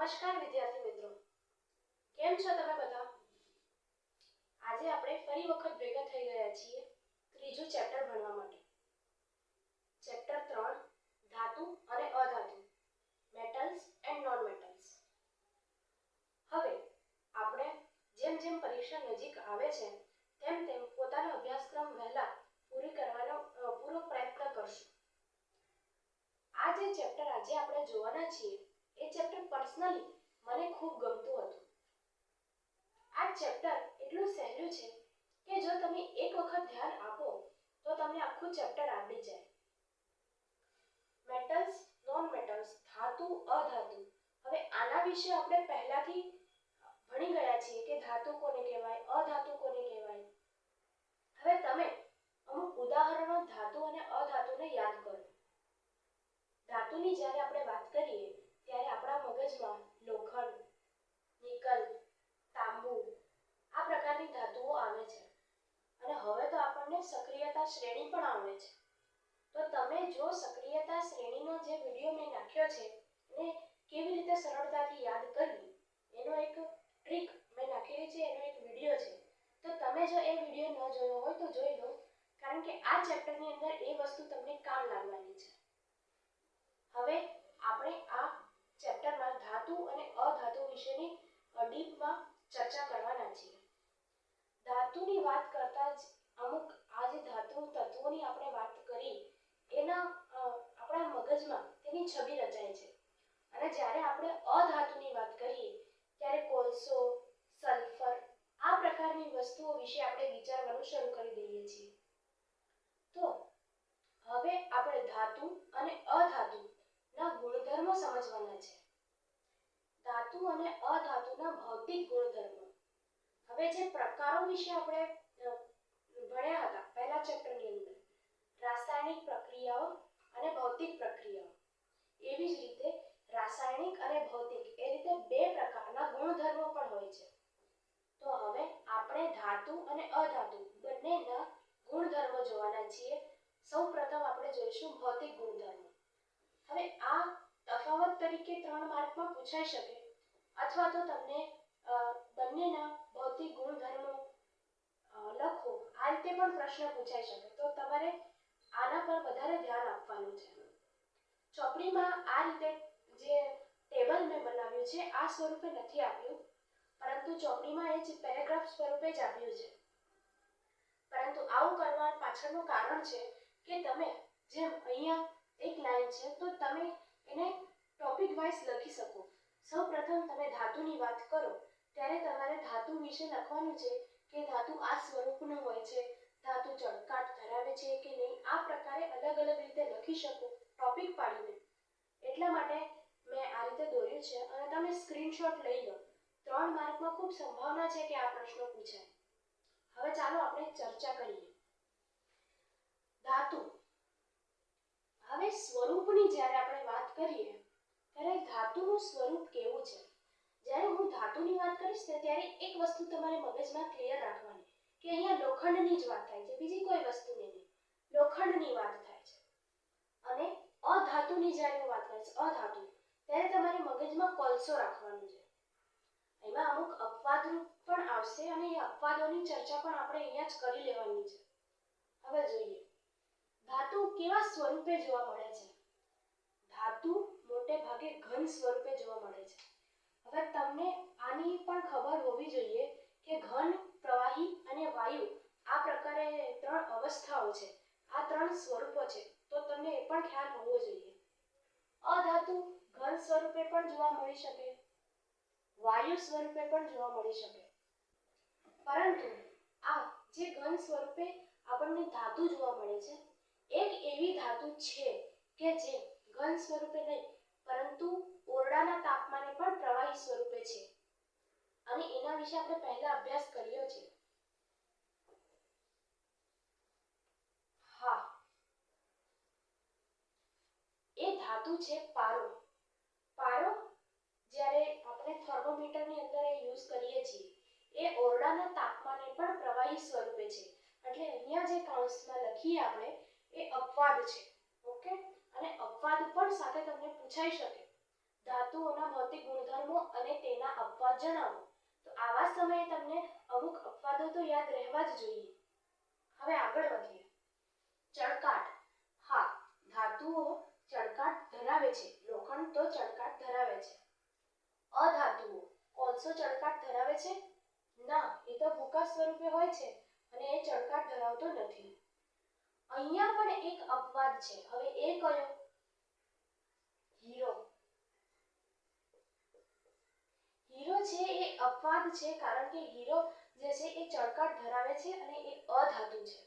નમસ્કાર વિદ્યાર્થી મિત્રો, કેમ છો તમે બધા? આજે આપણે ફરી વખત ભેગા થઈ ગયા છીએ ત્રીજું ચેપ્ટર ભણવા માટે. ચેપ્ટર 3 ધાતુ અને અધાતુ, મેટલ્સ એન્ડ નોન મેટલ્સ. હવે આપણે જેમ જેમ પરીક્ષા નજીક આવે છે તેમ તેમ પોતાનો અભ્યાસક્રમ વહેલા પૂરો પ્રયત્ન કરશું. આ જે ચેપ્ટર આજે આપણે જોવાના છીએ એ ચેપ્ટર પર્સનલી મને ખૂબ ગમતું હતું. આ ચેપ્ટર એટલું સહેલું છે કે જો તમે એક વખત ધ્યાન આપો તો તમને આખું ચેપ્ટર આવડી જાય. મેટલ્સ, નોન મેટલ્સ, ધાતુ, અધાતુ. હવે આના વિશે આપણે પહેલાથી ભણી ગયા છીએ કે ધાતુ કોને કહેવાય, અધાતુ કોને કહેવાય. હવે તમે અમુક ઉદાહરણો ધાતુ અને અધાતુને યાદ કરો. ધાતુની જ્યારે આપણે વાત કરીએ ત્યારે આપણા મગજમાં લોખંડ, નિકલ, તાંબુ આ પ્રકારની ધાતુઓ આવે છે. અને હવે તો આપણને સક્રિયતા શ્રેણી પણ આવે છે. તો તમે જો સક્રિયતા શ્રેણીનો જે વિડીયો મેં નાખ્યો છે એને કેવી રીતે સરળતાથી યાદ કરવી એનો એક ટ્રીક મેં નાખેલી છે, એનો એક વિડીયો છે. તો તમે જો એ વિડીયો ન જોયો હોય તો જોઈ લો, કારણ કે આ ચેપ્ટરની અંદર એ વસ્તુ તમને કામ લાગવાની છે. હવે આપણે આ ચેપ્ટરમાં ધાતુ અને અધાતુ વિશેની ડીપમાં ચર્ચા કરવાના છીએ. ધાતુની વાત કરતા જ અમુક આ જે ધાતુ તત્વોની આપણે વાત કરી એના આપણા મગજમાં તેની છબી રચાય છે. અને જ્યારે આપણે અધાતુની વાત કરીએ ત્યારે કોલસો, સલ્ફર આ પ્રકારની વસ્તુઓ વિશે આપણે વિચારવાનું શરૂ કરી દઈએ છીએ. તો હવે આપણે ધાતુ અને અધાતુ ના ગુણધર્મો સમજવાના છે. ધાતુ અને અધાતુના ભૌતિક ગુણધર્મો. હવે જે પ્રકારો વિશે આપણે ભણ્યા હતા પહેલા ચેપ્ટરની અંદર, રાસાયણિક પ્રક્રિયાઓ અને ભૌતિક પ્રક્રિયાઓ, એવી જ રીતે રાસાયણિક અને ભૌતિક એ રીતે બે પ્રકારના ગુણધર્મો પણ હોય છે. તો હવે આપણે ધાતુ અને અધાતુ બંનેના ગુણધર્મો જોવાના છીએ. સૌપ્રથમ આપણે જોઈશું ભૌતિક ગુણધર્મો. હવે આ તફાવત તરીકે 3 માર્કમાં પૂછાઈ શકે, અથવા તો તમને બંનેના ભૌતિક ગુણધર્મો લખો આ રીતે પણ પ્રશ્ન પૂછાઈ શકે. તો તમારે આના પર વધારે ધ્યાન આપવાનું છે. ચોપડીમાં આ રીતે જે ટેબલ મેં બનાવ્યું છે આ સ્વરૂપે નથી આપ્યું, પરંતુ ચોપડીમાં એ જ પેરેગ્રાફ સ્વરૂપે જ આપ્યું છે. પરંતુ આવું કરવા પાછળનું કારણ છે કે તમે જેમ અહીંયા એક લાઈન છે તો તમે એને ટોપિક વાઇઝ લખી શકો. સૌપ્રથમ તમે ધાતુની વાત કરો ત્યારે તમારે ધાતુ વિશે લખવાનું છે કે ધાતુ આ સ્વરૂપનું હોય છે, ધાતુ ચળકાટ ધરાવે છે કે નહીં. આ પ્રકારે અલગ અલગ રીતે લખી શકો ટોપિક પાડીને. એટલા માટે મેં આ રીતે દોર્યું છે અને તમે સ્ક્રીનશોટ લઈ લો. 3 માર્કમાં ખૂબ સંભાવના છે કે આ પ્રશ્નો પૂછાય. હવે ચાલો આપણે ચર્ચા કરીએ. ધાતુ. હવે સ્વરૂપની જ્યારે આપણે વાત કરીએ ત્યારે ધાતુનું સ્વરૂપ કેવું છે. જ્યારે હું ધાતુની વાત કરીશ ને ત્યારે એક વસ્તુ તમારે મગજમાં ક્લિયર રાખવાની કે અહીંયા લોખંડની જ વાત થાય છે, બીજી કોઈ વસ્તુની નહીં. લોખંડની વાત થાય છે. અને અધાતુની જ્યારે હું વાત કરીશ અધાતુ, ત્યારે તમારે મગજમાં કોલસો રાખવાનું છે. એમાં અમુક અપવાદરૂપ પણ આવશે અને એ અપવાદોની ચર્ચા પણ આપણે અહીંયા જ કરી લેવાની છે. હવે જોઈએ ધાતુ કેવા સ્વરૂપે જોવા મળે છે. ધાતુ મોટે ભાગે ઘન સ્વરૂપે જોવા મળે છે. હવે તમને આની પણ ખબર હોવી જોઈએ કે ઘન, પ્રવાહી અને વાયુ આ પ્રકારે 3 અવસ્થાઓ છે, આ 3 સ્વરૂપો છે. તો તમને એ પણ ખ્યાલ હોવો જોઈએ. અધાતુ ઘન સ્વરૂપે પણ જોવા મળી શકે, વાયુ સ્વરૂપે પણ જોવા મળી શકે. પરંતુ આ જે ઘન સ્વરૂપે આપણને ધાતુ જોવા મળે છે, એક એવી ધાતુ છે કે જે ઘન સ્વરૂપે નહીં પરંતુ ઓરડાના તાપમાને પણ પ્રવાહી સ્વરૂપે છે. અને એના વિશે આપણે પહેલા અભ્યાસ કર્યો છે. હા, એ ધાતુ છે પારો. પારો જ્યારે આપણે થર્મોમીટરની અંદર એ યુઝ કરીએ છીએ એ ઓરડાના તાપમાને પણ પ્રવાહી સ્વરૂપે છે. એટલે અહીંયા જે કૌંસમાં લખીએ આપણે એ અપવાદ છે. ઓકે, અને અપવાદ પણ સાથે તમને પૂછાઈ શકે. ધાતુઓના ભૌતિક ગુણધર્મો નિયમો અને તેના અપવાદ જણાવો. તો આવા સમયે તમને અમુક અપવાદો તો યાદ રહેવા જ જોઈએ. હવે આગળ વધીએ. ચળકાટ. હા, ધાતુઓ ચળકાટ ધરાવે છે. લોખંડ તો ચળકાટ ધરાવે છે. અધાતુઓ. કોલસો ચળકાટ ધરાવે છે? ના, એ તો ભૂકા સ્વરૂપે હોય છે અને એ ચળકાટ ધરાવતો નથી. અહીંયા પણ એક અપવાદ છે. હવે એ કયો? હીરો. હીરો છે એ અપવાદ છે, કારણ કે હીરો જે છે એ ચળકાટ ધરાવે છે અને એ અધાતુ છે.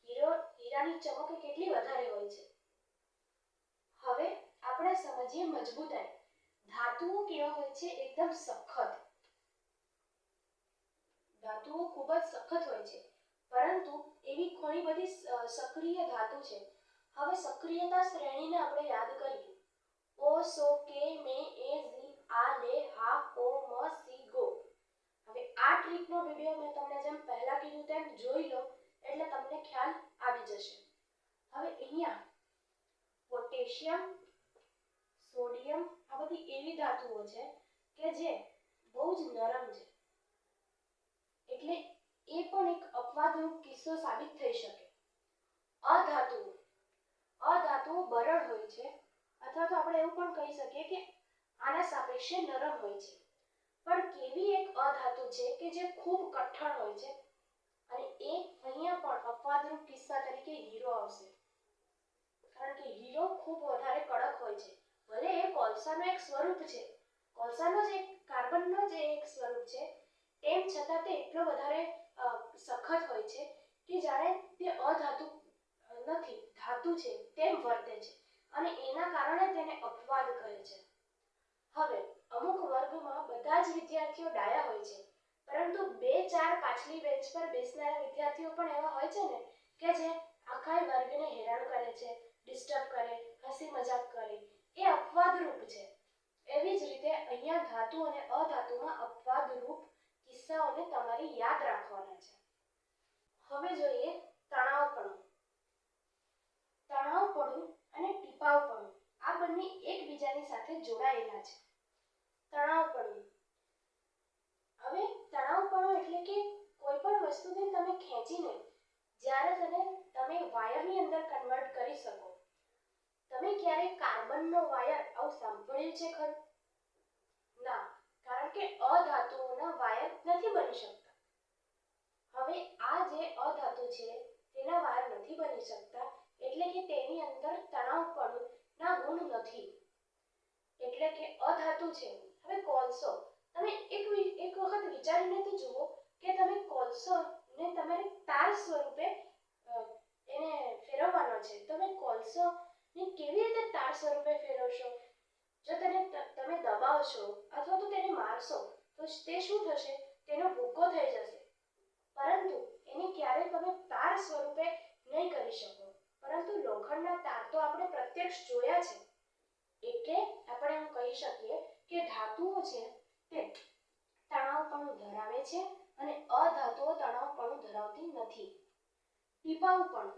હીરાની ચમક કેટલી વધારે હોય છે. હવે આપણે સમજીએ મજબૂતાઈ. ધાતુઓ કેવા હોય છે? એકદમ સખત. ધાતુઓ ખૂબ જ સખત હોય છે, પરંતુ એવી ઘણી બધી સક્રિય ધાતુ છે. હવે સક્રિયતા શ્રેણીને આપણે યાદ કરીએ. ઓ, સો, કે, મે, એ, ઝી, આ, લે, હા, ઓ, મ, સી, ગો. હવે આ ટ્રીકનો વિડીયો મેં તમને જેમ પહેલા કીધું તેમ જોઈ લો, એટલે તમને ખ્યાલ આવી જશે. હવે અહીંયા પોટેશિયમ, સોડિયમ આ બધી એવી ધાતુઓ છે કે જે બહુ જ નરમ છે, એટલે એ પણ એક અપવાદરૂપ કિસ્સો સાબિત થઈ શકે. અધાતુઓ બરડ હોય છે, અથવા તો આપણે એવું પણ કહી શકીએ કે આના સાપેક્ષે નરમ હોય છે. પણ કેવી એક અધાતુ છે કે જે ખૂબ કઠણ હોય છે, અને એ અહીંયા પણ અપવાદરૂપ કિસ્સા તરીકે હીરો આવશે. કારણ કે હીરો ખૂબ વધારે કડક હોય છે. ભલે એ કોલસાનું એક સ્વરૂપ છે, કોલસાનો જ એક કાર્બનનો જ એક સ્વરૂપ છે, તેમ છતાં તે એટલો વધારે સખત હોય છે કે જાણે તે અધાતુ નથી, ધાતુ છે તેમ વર્તે છે, અને એના કારણે તેને અપવાદ કહે છે. હવે અમુક વર્ગમાં બધા જ વિદ્યાર્થીઓ ડાયા હોય છે, પરંતુ 2-4 પાછલી બેન્ચ પર બેસનારા વિદ્યાર્થીઓ પણ એવા હોય છે ને કે જે આખા વર્ગને હેરાન કરે છે, ડિસ્ટર્બ કરે, હસી મજાક કરે. એ અપવાદરૂપ છે. એવી જ રીતે અહીંયા ધાતુ અને અધાતુમાં અપવાદરૂપ કિસ્સાઓને તમારે યાદ રાખવાના છે. હવે જોઈએ તણાવપણું. તણાવપણું અને ટીપાવપણું આ બંને એકબીજાની સાથે જોડાયેલા છે. તણાવપણું. હવે તણાવપણું એટલે કે કોઈ પણ વસ્તુને તમે ખેંચીને જ્યારે તમે વાયરની અંદર કન્વર્ટ કરી શકો. તમે ક્યારે કાર્બનનો વાયર આવું સાંભળ્યું છે ખરું? ના, કારણ કે અધાતુઓના વાયર નથી બની શકતા. હવે આ જે અધાતુ છે તેના વાયર નથી બની શકતા, એટલે કે તેની અંદર તણાવપણુંના ગુણ નથી, એટલે કે અધાતુ છે. હવે કોલસો, તમે એક વખત વિચારીને તો જુઓ કે તમે કોલસોને તમારે તાર સ્વરૂપે એને ફેરવવાનો છે. તમે કોલસોને કેવી રીતે તાર સ્વરૂપે ફેરવશો? જો તમે દબાવશો અથવા તો તેને મારશો તો તે શું થશે? તેનો ભૂકો થઈ જશે. પરંતુ એને ક્યારેય તમે તાર સ્વરૂપે નહીં કરી શકો. પરંતુ લોખંડના તાર તો આપણે પ્રત્યક્ષ જોયા છે, એટલે આપણે એમ કહી શકીએ કે ધાતુઓ છે તે તણાવપણું ધરાવે છે અને અધાતુઓ તણાવપણું ધરાવતી નથી. ટીપાવપણું.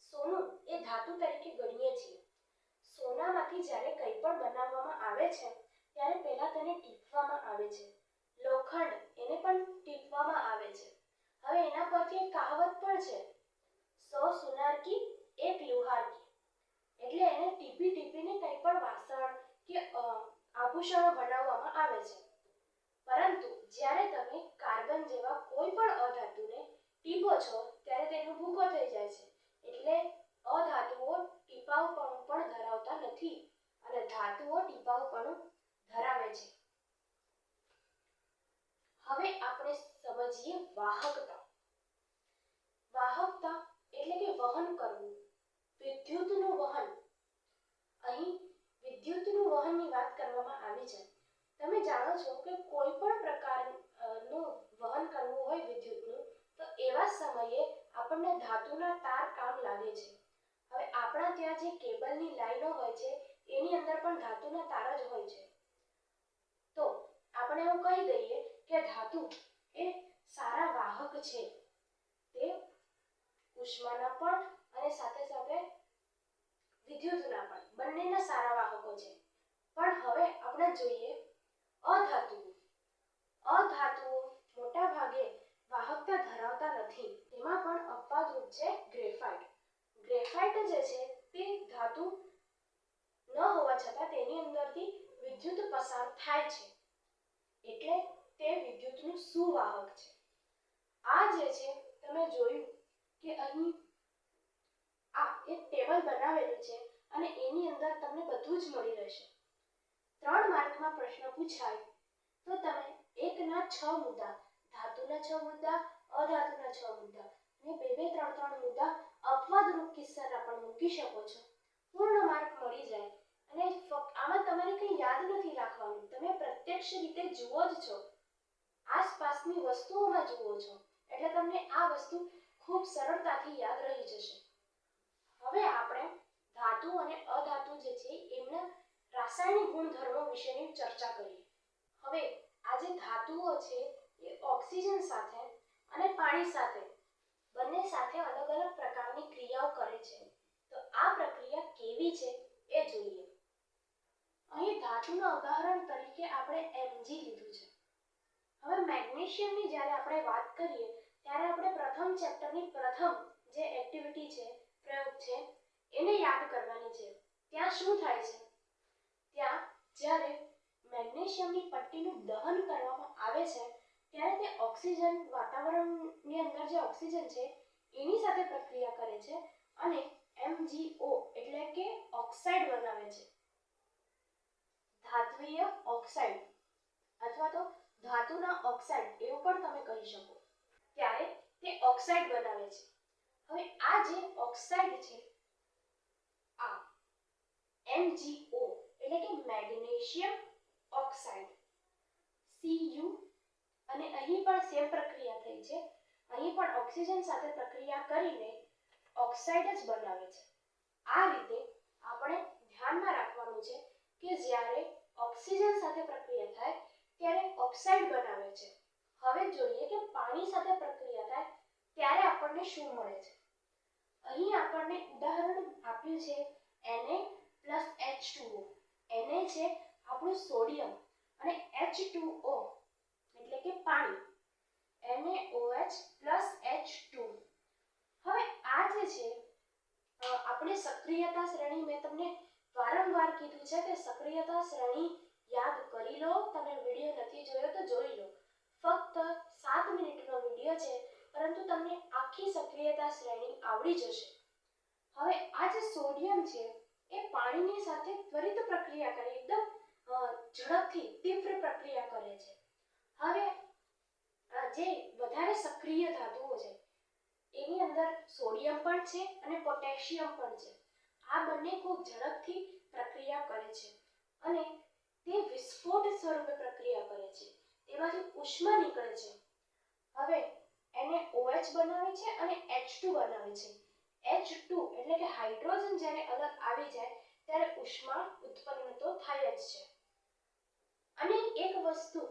સોનું એ ધાતુ તરીકે ગણીએ છીએ. સોનામાંથી જ્યારે કંઈ પણ બનાવવામાં આવે છે ત્યારે પહેલા તેને ટીપવામાં આવે છે. લોખંડ એને પણ ટીપવામાં આવે છે. હવે એના પરથી એક કહાવત પણ છે, 100 સુનાર કી 1 લુહાર કી. એટલે એને ટીપી ટીપીને કંઈ પણ વાસણ કે આભૂષણો બનાવવામાં આવે છે. પરંતુ જ્યારે તમે કાર્બન જેવા કોઈ પણ અધાતુને ટીપો છો ત્યારે તેનો ભૂકો થઈ જાય છે, એટલે અધાતુઓ ટીપાવપણું પણ ધરાવતા નથી અને ધાતુઓ ટીપાવપણું ધરાવે છે. હવે આપણે સમજીએ વાહકતા. વાહકતા એટલે કે વહન કરવું, વિદ્યુતનું વહન. અહીં વિદ્યુતનું વહનની વાત કરવામાં આવી છે. તમે જાણો છો કે કોઈ પણ પ્રકારનું વહન કરવું હોય વિદ્યુતનું, તો એવા સમયે આપણને ધાતુના તાર કામ લાગે છે. હવે આપણા ત્યાં જે કેબલની લાઈનો હોય છે એની અંદર પણ ધાતુના તાર જ હોય છે. તો આપણે એવું કહી દઈએ કે ધાતુ એ સારા વાહક છે. તે ઉષ્માના પણ અને સાથે સાથે વિદ્યુતના પણ બંનેના સારા વાહકો છે. પણ હવે જોઈએ અધાતુઓ. અધાતુઓ મોટા ભાગે વાહકતા ધરાવતા નથી. તેમાં પણ અપવાદરૂપ છે ગ્રેફાઇટ. ગ્રેફાઇટ જે છે તે ધાતુ ન હોવા છતાં તેની અંદરથી વિદ્યુત પસાર થાય છે, એટલે તે વિદ્યુતનું સુવાહક છે. આ જે છે તમે જોયું કે અહીં આ એક ટેબલ બનાવેલું છે અને એની અંદર તમને બધું જ મળી રહેશે. 3 માર્કમાં પ્રશ્ન પૂછાય તો તમે 1 ના 6 મુદ્દા, ધાતુના 6 મુદ્દા, અધાતુના 6 મુદ્દા અને 2 2 3 3 મુદ્દા અપવાદરૂપ કિસ્સાના પણ મૂકી શકો છો. પૂર્ણ માર્ક મળી જાય. અને આમાં તમારે કંઈ યાદ નથી રાખવાનું, તમે પ્રત્યક્ષ રીતે જુઓ જ છો, આસપાસની વસ્તુઓમાં જુઓ છો, એટલે તમને આ વસ્તુ ખૂબ સરળતાથી યાદ રહી જશે. હવે આપણે ધાતુ અને અધાતુ જે છે એમના રાસાયણિક ગુણધર્મો વિશેની ચર્ચા કરીએ. હવે આ જે ધાતુઓ છે એ ઓક્સિજન સાથે અને પાણી સાથે બંને સાથે અલગ અલગ પ્રકારની ક્રિયાઓ કરે છે. તો આ પ્રક્રિયા કેવી છે એ જોઈએ. અહીં ધાતુના ઉદાહરણ તરીકે આપણે Mg લીધું છે. હવે મેગ્નેશિયમની જ્યારે આપણે વાત કરીએ ત્યારે આપણે પ્રથમ ચેપ્ટરની પ્રથમ જે એક્ટિવિટી છે, પ્રયોગ છે, એને યાદ કરવાની છે. ત્યાં શું થાય છે? ત્યાં જ્યારે મેગ્નેશિયમની પટ્ટીનું દહન કરવામાં આવે છે ત્યારે તે ઓક્સિજન, વાતાવરણની અંદર જે ઓક્સિજન છે એની સાથે પ્રક્રિયા કરે છે અને MgO એટલે કે ઓક્સાઇડ બનાવે છે. ધાત્વિય ઓક્સાઇડ અથવા તો ધાતુના ઓક્સાઇડ એવું પણ તમે કહી શકો. ત્યારે તે ઓક્સાઇડ બનાવે છે. હવે આ જે ઓક્સાઇડ છે આ MgO એટલે કે મેગ્નેશિયમ ઓક્સાઇડ Cu, અને અહીં પણ સેમ પ્રક્રિયા થઈ છે. અહીં પણ ઓક્સિજન સાથે પ્રક્રિયા કરીને ઓક્સાઇડ જ બનાવે છે. આ રીતે આપણે ધ્યાનમાં રાખવાનું છે કે જ્યારે ઓક્સિજન સાથે પ્રક્રિયા થાય ત્યારે ઓક્સાઇડ બનાવે છે. હવે જોઈએ કે પાણી સાથે પ્રક્રિયા થાય ત્યારે આપણને શું મળે છે. અહીં આપણને ઉદાહરણ આપ્યું છે Na+H2O. Na છે આપણું સોડિયમ અને H2O એટલે કે પાણી, NaOH+H2. હવે આ જે છે આપણે સક્રિયતા શ્રેણી, મેં તમને વારંવાર કીધું છે કે સક્રિયતા શ્રેણી યાદ કરી લો. તમે વિડીયો નથી જોયો તો જોઈ લો. ફક્ત 7 મિનિટનો વિડીયો છે, પરંતુ તમને આખી સક્રિયતા શ્રેણી આવડી જશે. હવે આ જે સોડિયમ છે એ પાણીની સાથે ત્વરિત પ્રક્રિયા કરે, એકદમ ઝડપથી તીવ્ર પ્રક્રિયા કરે છે. હવે જે વધારે સક્રિય ધાતુઓ છે એની અંદર સોડિયમ પણ છે અને પોટેશિયમ પણ છે. આ બંને ખૂબ ઝડપથી પ્રક્રિયા કરે છે અને તે વિસ્ફોટ સ્વરૂપે પ્રક્રિયા કરે છે. તેમાંથી ઉષ્મા નીકળે છે. હવે એને OH બનાવે છે અને H2 બનાવે છે. H2 એટલે કે હાઇડ્રોજન જ્યારે અલગ આવી જાય ત્યારે ઉષ્મા ઉત્પન્ન તો થાય જ છે. અને એક વસ્તુ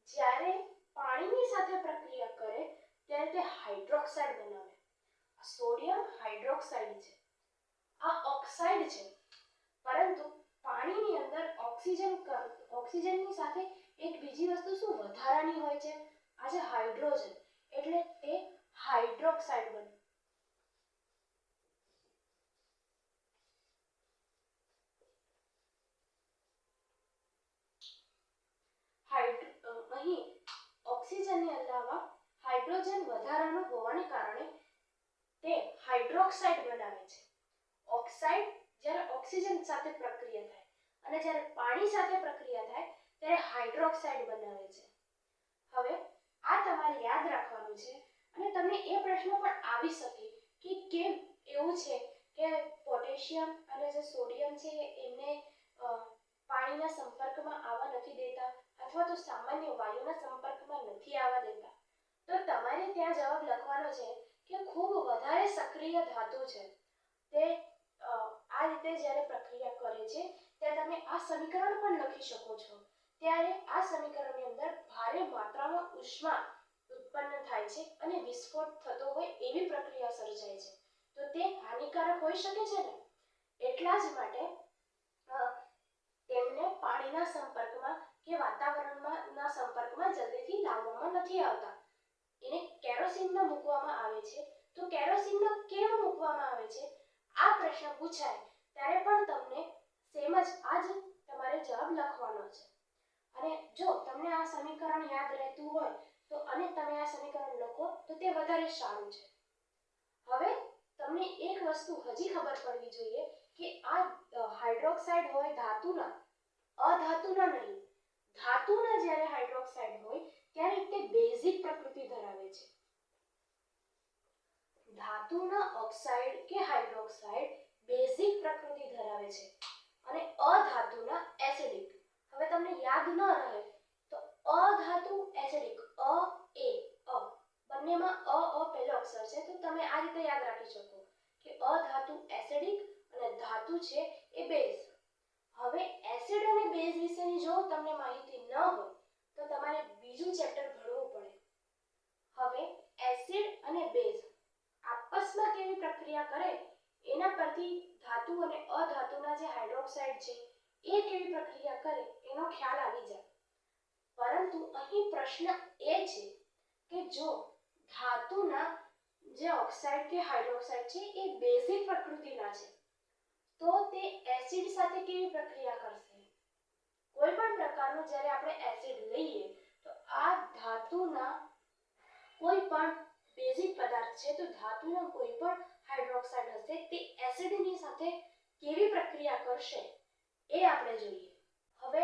જ્યારે પાણીની સાથે પ્રક્રિયા કરે ત્યારે તે હાઇડ્રોક્સાઇડ બનાવે. સોડિયમ હાઇડ્રોક્સાઇડ છે, આ ઓક્સાઇડ છે, પરંતુ પાણીની અંદર ઓક્સિજનની સાથે એક બીજી વસ્તુ શું વધારાની હોય છે, આ જે હાઇડ્રોજન, એટલે તે હાઇડ્રોક્સાઇડ બને. અહીં ઓક્સિજનની અલાવા હાઇડ્રોજન વધારાનું હોવાને કારણે તે હાઇડ્રોક્સાઇડ બનાવે છે. ઓક્સાઇડ જ્યારે ઓક્સિજન સાથે પ્રક્રિયા થાય અને જ્યારે પાણી સાથે પ્રક્રિયા થાય ત્યારે હાઇડ્રોક્સાઇડ બનાવે છે. હવે આ તમારે યાદ રાખવાનું છે અને તમને એ પ્રશ્ન પણ આવી શકે કે કેમ એવું છે કે પોટેશિયમ અને જે સોડિયમ છે એમને પાણીના સંપર્કમાં આવવા નથી દેતા અથવા તો સામાન્ય વાયુના સંપર્કમાં નથી આવવા દેતા. તો તમારે ત્યાં જવાબ લખવાનો છે કે ખૂબ વધારે સક્રિય ધાતુ છે તે આ રીતે જ્યારે પ્રક્રિયા કરે છે ત્યારે તમે આ સમીકરણ પણ લખી શકો છો. ત્યારે આ સમીકરણની અંદર ભારે માત્રામાં ઉષ્મા ઉત્પન્ન થાય છે અને વિસ્ફોટ થતો હોય એવી પ્રક્રિયા સર્જાય છે. તો તે હાનિકારક હોઈ શકે છે ને. એટલા જ માટે તેમને પાણીના સંપર્કમાં કે વાતાવરણના સંપર્કમાં જલ્દીથી લાવવામાં નથી આવતા. એને કેરોસીનમાં મૂકવામાં આવે છે. તો કેરોસીનમાં કેમ મૂકવામાં આવે છે આ પ્રશ્ન પૂછાય ત્યારે પણ તમને સેમ જ આ જ તમારે જવાબ લખવાનો છે. અને જો તમને આ સમીકરણ યાદ રહેતું હોય તો અને તમે આ સમીકરણ લખો તો તે વધારે સારું છે. હવે તમને એક વસ્તુ હજી ખબર પડવી જોઈએ કે આ હાઇડ્રોક્સાઇડ હોય ધાતુના, અધાતુના નહીં. ધાતુના જ્યારે હાઇડ્રોક્સાઇડ હોય ત્યારે તે બેઝિક પ્રકૃતિ ધરાવે છે. ધાતુના ઓક્સાઇડ કે હાઇડ્રોક્સાઇડ બેઝિક પ્રકૃતિ ધરાવે છે અને અધાતુના એસિડિક. હવે તમને યાદ ન રહે તો અધાતુ એસિડિક, અ બંનેમાં અ પહેલો અક્ષર છે તો તમે આ રીતે યાદ રાખી શકો કે અધાતુ એસિડિક અને ધાતુ છે એ બેઝ. હવે એસિડ અને બેઝ વિશેની જો તમને માહિતી ન હોય તો તમારે બીજું ચેપ્ટર ભણવું પડે. હવે એસિડ અને બેઝ આપસમાં કેવી પ્રક્રિયા કરે એના પરથી ધાતુ અને અધાતુના જે હાઇડ્રોક્સાઇડ છે એ કેવી પ્રક્રિયા કરે એનો ખ્યાલ આવી જાય. પરંતુ અહીં પ્રશ્ન એ છે કે જો ધાતુના જે ઓક્સાઇડ કે હાઇડ્રોક્સાઇડ છે એ બેઝિક પ્રકૃતિના છે તો તે એસિડ સાથે કેવી પ્રક્રિયા કરશે? કોઈ પણ પ્રકારનું જ્યારે આપણે એસિડ લઈએ તો આ ધાતુના કોઈ પણ બેઝિક પદાર્થ છે તો ધાતુના કોઈ પણ હાઇડ્રોક્સાઇડ હશે તે એસિડની સાથે કેવી પ્રક્રિયા કરશે એ આપણે જોઈએ. હવે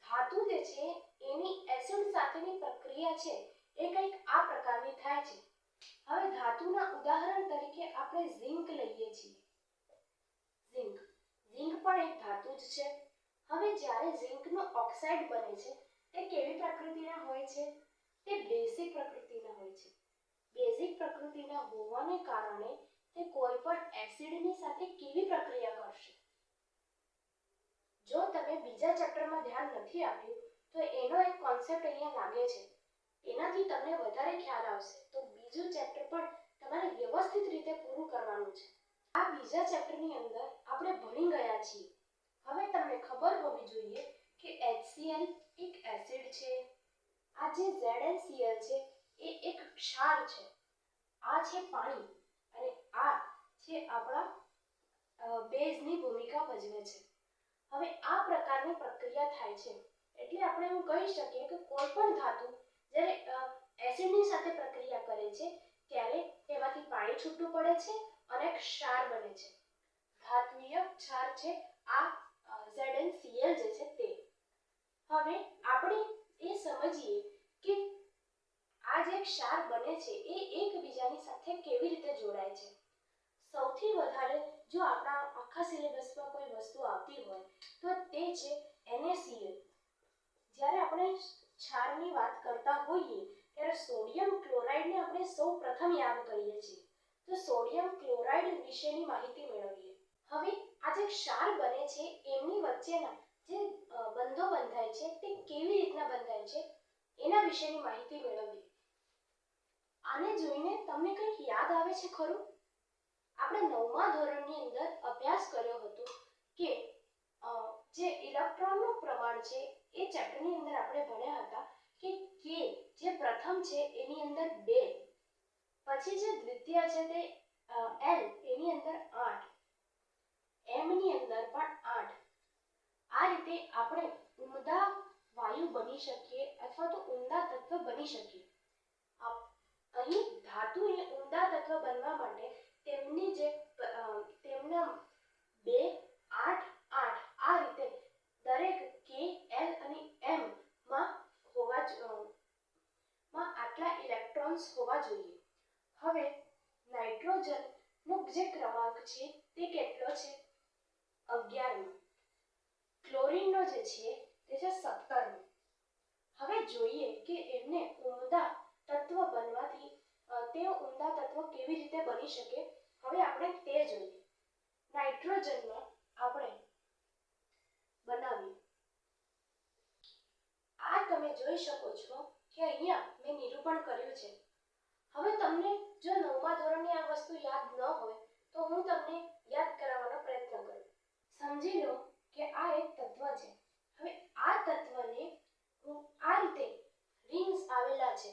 ધાતુ જે છે એની એસિડ સાથેની પ્રક્રિયા છે એ કંઈક આ પ્રકારની થાય છે. હવે ધાતુના ઉદાહરણ તરીકે આપણે ઝિંક લઈએ છીએ. ઝિંક પણ એક ધાતુ જ છે. હવે જ્યારે ઝિંકનો ઓક્સાઇડ બને છે તે કેવી પ્રકૃતિના હોય છે? તે બેઝિક પ્રકૃતિના હોય છે. બેઝિક પ્રકૃતિના હોવાને કારણે તે કોઈ પણ એસિડની સાથે કેવી પ્રક્રિયા કરશે? જો તમે બીજા ચેપ્ટરમાં ધ્યાન નથી આપ્યું તો એનો એક કોન્સેપ્ટ અહીંયા લાગે છે, એનાથી તમને વધારે ખ્યાલ આવશે. તો બીજું ચેપ્ટર પણ તમારે વ્યવસ્થિત રીતે પૂરું કરવાનું છે. આ બીજા ચેપ્ટરની અંદર આપણે ભણી ગયા છીએ. હવે તમને ખબર હોવી જોઈએ કે HCl એક એસિડ છે, આ જે ZnCl છે એ એક ક્ષાર છે, આ છે પાણી અને આ છે આપણા બેઝની ભૂમિકા ભજવે છે. હવે આ પ્રકારની પ્રક્રિયા થાય છે એટલે આપણે એવું કહી શકીએ કે કોઈ પણ ધાતુ જ્યારે એસિડની સાથે પ્રક્રિયા કરે છે ત્યારે તેમાંથી પાણી છૂટું પડે છે અને ક્ષાર બને છે. ધાત્વિય ક્ષાર છે આ ZnCl જે છે તે. હવે આપણે એ સમજીએ કે આ જે ક્ષાર બને છે એ એકબીજાની સાથે કેવી રીતે જોડાય છે. સૌથી વધારે જો આપણા આખા સિલેબસમાં કોઈ વસ્તુ આવતી હોય તો તે છે NaCl. જ્યારે આપણે ક્ષારની વાત કરતા હોઈએ ત્યારે સોડિયમ ક્લોરાઇડને આપણે સૌ પ્રથમ યાદ કરીએ છીએ. તો સોડિયમ ક્લોરાઇડ વિશેની માહિતી મેળવીએ. હવે આ જે ક્ષાર બને છે એમની વચ્ચેના જે બંધો બંધાય છે તે કેવી રીતના બંધાય છે એના વિશેની માહિતી મેળવીએ. આને જોઈને તમને કંઈક યાદ આવે છે ખરું? આપણે 9મા ધોરણની અંદર અભ્યાસ કર્યો હતો કે જે ઇલેક્ટ્રોનનું પ્રમાણ છે એ ચેપ્ટરની અંદર આપણે ભણ્યા હતા કે K જે પ્રથમ છે એની અંદર 2, પછી જે દ્વિતીય છે તે L એની અંદર 8, M ની અંદર પણ 8. આ રીતે આપણે ઉમદા વાયુ બની શકીએ અથવા તો ઉમદા તત્વ બની શકીએ. અહીં ધાતુને ઉમદા તત્વ બનવા માટે તેમની જે તેમના 2, 8, 8 આ રીતે દરેક K, L અને M માં આટલા ઇલેક્ટ્રોન્સ હોવા જોઈએ. હવે નાઇટ્રોજનનો જે ક્રમાંક છે તે કેટલો છે? 11મો. ક્લોરીનનો જે છે તે છે 17મો. હવે જોઈએ કે એમને ઉમદા તત્વ બનવાથી તેઓ ઉમદા તત્વ કેવી રીતે બની શકે. હવે આપણે તે જોઈએ. નાઇટ્રોજનનો આપણે બનાવીએ. આ તમે જોઈ શકો છો કે અહીંયા મેં નિરૂપણ કર્યું છે. હવે તમને જો 9મા ધોરણની આ વસ્તુ યાદ ન હોય તો હું તમને યાદ કરાવવાનો પ્રયત્ન કરું. સમજી લો કે આ એક તત્વ છે હવે આ તત્વને આ રીતે રિંગ્સ આવેલા છે.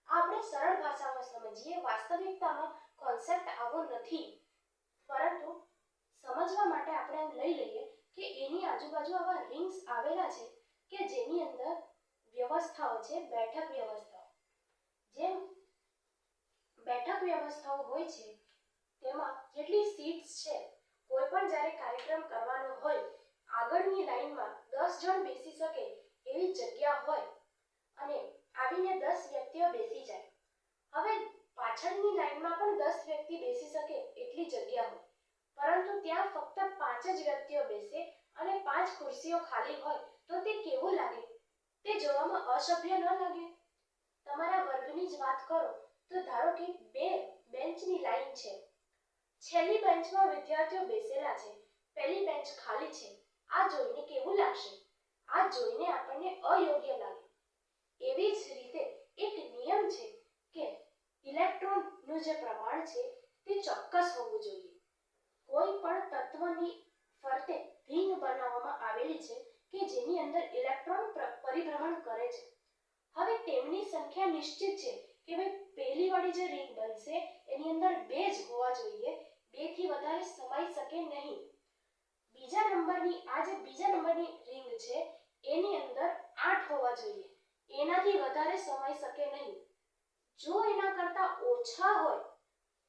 આપણે સરળ ભાષામાં સમજીએ, વાસ્તવિકતામાં કોન્સેપ્ટ આવો નથી, પરંતુ સમજવા માટે આપણે એમ લઈ લઈએ કે એની આજુબાજુ આવા રિંગ્સ આવેલા છે કે જેની અંદર વ્યવસ્થાઓ છે, બેઠક વ્યવસ્થાઓ. જેમ બેઠક વ્યવસ્થાઓ હોય છે તેમાં જેટલી સીટ્સ છે, કોઈ પણ જ્યારે કાર્યક્રમ કરવાનો હોય, આગળની લાઈનમાં 10 જણ બેસી શકે એવી જગ્યા હોય અને આવીને 10 વ્યક્તિઓ બેસી જાય. હવે પાછળની લાઈનમાં પણ 10 વ્યક્તિ બેસી શકે એટલી જગ્યા હોય, પરંતુ ત્યાં ફક્ત 5 જ વ્યક્તિઓ બેસે અને 5 ખુરશીઓ ખાલી હોય, તો તે કેવું લાગે? તે જોવામાં અસભ્ય ન લાગે? તમારા વર્ગની જ વાત કરો તો ધારો કે 2 બેન્ચની લાઈન છે. છેલ્લી બેન્ચમાં વિદ્યાર્થીઓ બેસેલા છે, પહેલી બેન્ચ ખાલી છે. આ જોઈને કેવું લાગશે? આ જોઈને આપણને અયોગ્ય લાગે. એવી જ રીતે એક નિયમ છે કે ઇલેક્ટ્રોનનું જે પ્રમાણ છે તે ચોક્કસ હોવું જોઈએ. કોઈ પણ તત્વની ફરતે રિંગ બનાવવામાં આવેલી છે કે જેની અંદર ઇલેક્ટ્રોન પરિભ્રમણ કરે છે. હવે તેમની સંખ્યા નિશ્ચિત છે કે ભાઈ પહેલી વાળી જે રિંગ બનશે એની અંદર 2 જ હોવા જોઈએ, 2 થી વધારે સમાઈ શકે નહીં. બીજા નંબરની રિંગ છે એની અંદર 8 હોવા જોઈએ, એનાથી વધારે સમાઈ શકે નહીં. જો એના કરતા ઓછા હોય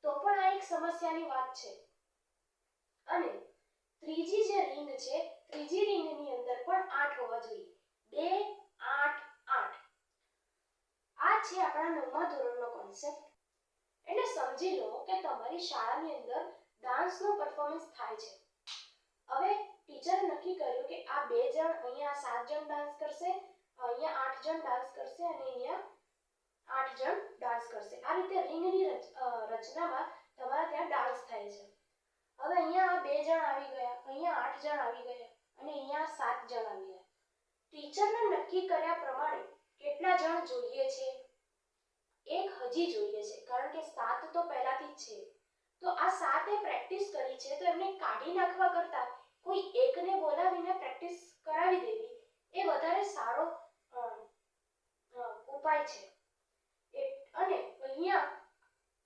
તો પણ આ એક સમસ્યાની વાત છે. અને ત્રીજી જે રિંગ છે, ત્રીજી રિંગની અંદર પણ 8 હોવા જોઈએ, 2 8 8. આ છે આપણા 9મા ધોરણનો કોન્સેપ્ટ. એટલે સમજી લો કે તમારી શાળાની અંદર ડાન્સનો પરફોર્મન્સ થાય છે. હવે ટીચરે નક્કી કર્યું કે આ 2 જણ અહીંયા 7 જણ ડાન્સ કરશે, અહીંયા 8 જણ ડાન્સ કરશે અને અહીંયા 8 જણ ડાન્સ કરશે. આ રીતે રિંગની રચનામાં તમારા ત્યાં ડાન્સ થાય છે. હવે અહીંયા 2 જણ આવી ગયા, અહીંયા 8 જણ આવી ગયા અને અહીંયા 7 જણ આવી ગયા. ટીચરને નક્કી કર્યા પ્રમાણે કેટલા જણ જોઈએ છે? 1 હજી જોઈએ છે, કારણ કે 7 તો પહેલાથી જ છે. તો આ 7 એ પ્રેક્ટિસ કરી છે, તો એમને કાઢી નાખવા કરતા કોઈ એકને બોલાવીને પ્રેક્ટિસ કરાવી દેવી એ વધારે સારો ઉપાય છે. અને અહીંયા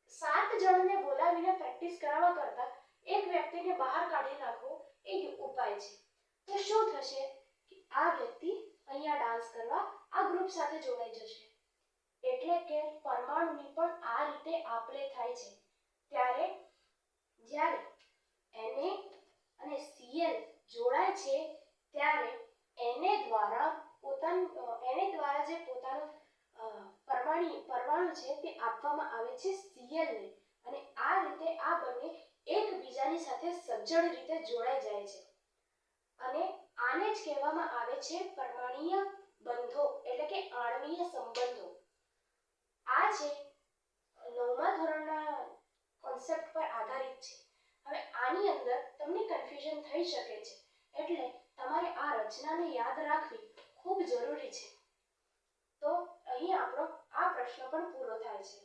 7 જણને બોલાવીને પ્રેક્ટિસ કરાવવા કરતા એક વ્યક્તિને બહાર કાઢી નાખવો એ ઉપાય છે. તો શું થશે કે આ વ્યક્તિ અહીંયા ડાન્સ કરવા આ ગ્રુપ સાથે જોડાઈ જશે. એટલે કે પરમાણુની પણ આ રીતે આપલે થાય છે. ત્યારે જ્યારે Na અને Cl જોડાય છે ત્યારે Na દ્વારા જે પોતાનું પરમાણુ છે તે આપવામાં આવે છે Cl ને, અને આ રીતે આ બંને એકબીજાની સાથે સજ્જડ રીતે જોડાઈ જાય છે. અને આને જ કહેવામાં આવે છે પરમાણ્વીય બંધો, એટલે કે આણ્વીય સંબંધો. આ છે 9મા ધોરણના કોન્સેપ્ટ પર આધારિત છે. હવે આની અંદર તમને કન્ફ્યુઝન થઈ શકે છે, એટલે તમારે આ રચનાને યાદ રાખવી ખૂબ જરૂરી છે. તો અહીં આપણો આ પ્રશ્ન પણ પૂરો થાય છે.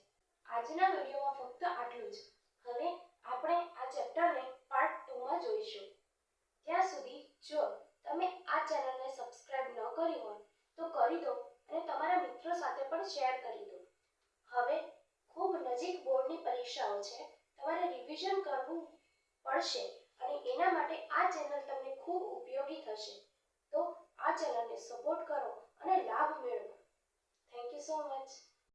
આજના વિડીયોમાં ફક્ત આટલું જ. હવે આપણે આ ચેપ્ટરને પાર્ટ 2માં જોઈશું. ત્યાં સુધી જો તમે આ ચેનલને સબસ્ક્રાઇબ ન કરી હોય તો કરી દો અને તમારા મિત્રો સાથે પણ શેર કરી દો. હવે ખૂબ નજીક બોર્ડની પરીક્ષાઓ છે, તમારે રિવિઝન કરવું પડશે અને એના માટે આ ચેનલ તમને ખૂબ ઉપયોગી થશે. તો આ ચેનલને સપોર્ટ કરો અને લાભ મેળવો. Thank you so much.